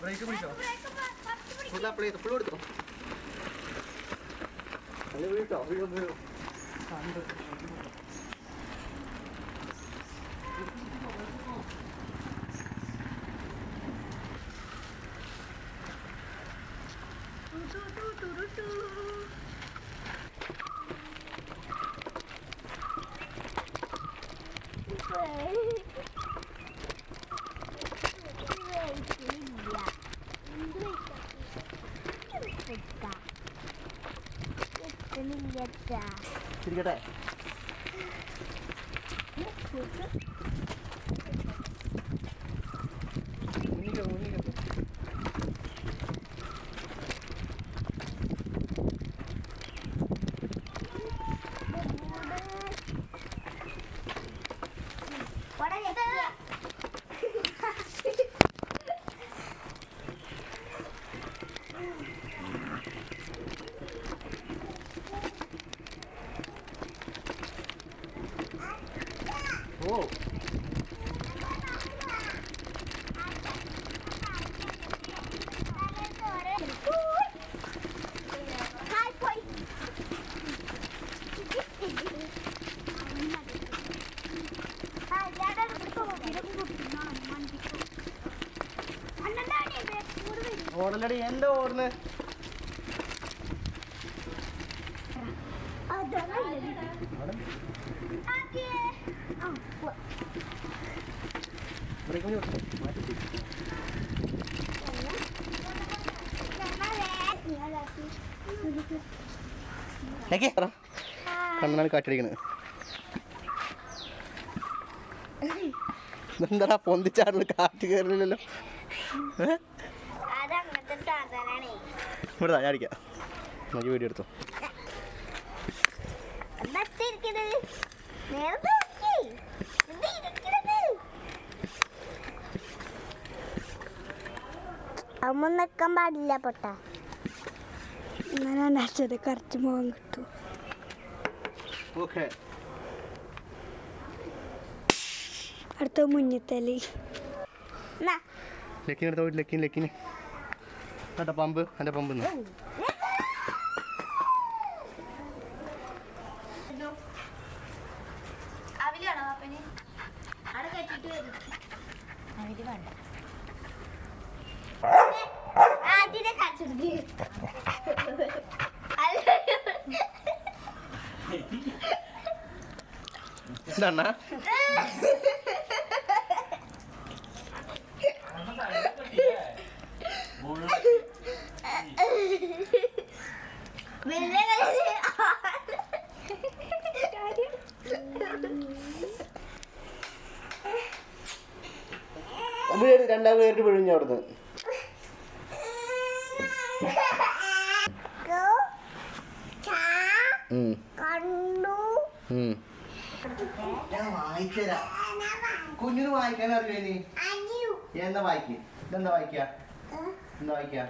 Break പിടിച്ചോ full എടുത്തോ അല്ല വീട്ടോ വീടോ ചിരിക്കട്ടെ ഓ ഓടലടി എന്താ ഓടുന്നത് കണ്ണാണ് കാറ്റടിക്കണത് എന്താടാ പൊന്തിച്ചാടുള്ള കാറ്റ് കയറില്ലല്ലോ ഇവിടെ ഞാടിക്കാം നമുക്ക് വീഡിയോ എടുത്തോ അമ്മ നിൽക്കാൻ പാടില്ല പൊട്ട അങ്ങനെ അച്ഛനെ കറച്ച് പോകാൻ കിട്ടും അടുത്ത മുന്നിത്തലി ലക്കിനെടുത്ത പോയിട്ട് ലക്കിന് കേട്ടോ പമ്പ് എൻ്റെ പമ്പ് എന്താ രണ്ടാം പേര് പിഴിഞ്ഞു അവിടുന്ന് ഞാൻ വായിച്ചരാ കുഞ്ഞിന് വായിക്കാൻ അറിയോ നീ എന്താ വായിക്കുക ഇതെന്താ വായിക്ക എന്താ വായിക്ക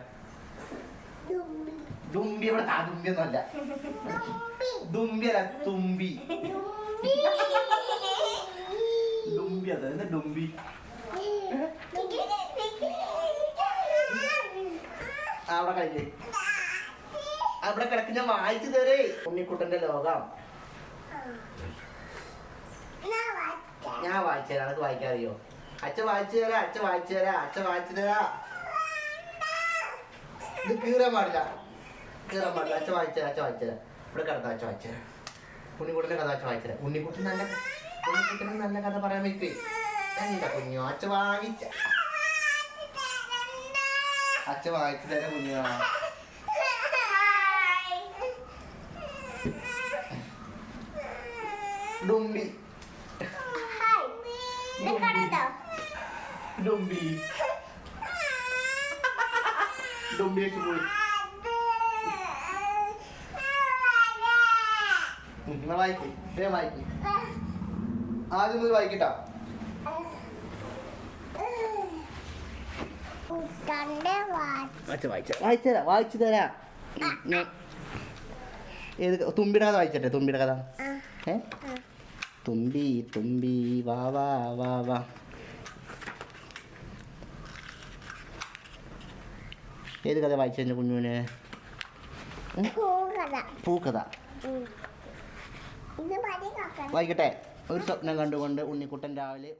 ദുമ്പി ഇവിടെ ദുമ്പി ഒന്നുമല്ല ദുമ്പി അല്ല തുമ്പി ഡുമ്പി അതെ എന്താ ഡുമ്പി അവിടെ കഴിഞ്ഞേ അവിടെ കിടക്ക് ഞാൻ വായിച്ചു തരേ ഉണ്ണിക്കുട്ടന്റെ ലോകം ഞാൻ വായിച്ചു തരാം അനക്ക് വായിക്കാറിയോ അച്ഛൻ വായിച്ചു തരാ അച്ഛൻ വായിച്ചു തരാ അച്ഛൻ വായിച്ചു തരാ ഇത് കീറാൻ പാടില്ല അച്ഛൻ വായിച്ചു തരാം അച്ഛൻ വായിച്ചു തരാം ഇവിടെ കിടക്കാം അച്ഛൻ വായിച്ചു തരാം ഉണ്ണിക്കുട്ടന്റെ കഥ അച്ഛൻ വായിച്ചു തരാം ഉണ്ണിക്കുട്ടൻ നല്ല കഥ പറയാൻ വെക്ക് എന്താ കുഞ്ഞോ അച്ഛൻ വായിച്ചു തരാം കുഞ്ഞോ ഡുംബി ഡുംബി ഡുംബി വെച്ച് പോയി. വായിക്കും വായിക്കും ആദ്യം ഒന്ന് വായിക്കട്ടാ. വായിച്ചു തരാ. ഏത് തുമ്പിയുടെ കഥ വായിച്ചട്ടെ? തുമ്പിയുടെ കഥ. തുമ്പി തുമ്പി വാ വാ വാ വാ. ഏത് കഥ വായിച്ചു എൻ്റെ കുഞ്ഞുവിന്? പൂക്കഥ വായിക്കട്ടെ. ഒരു സ്വപ്നം കണ്ടുകൊണ്ട് ഉണ്ണിക്കുട്ടൻ രാവിലെ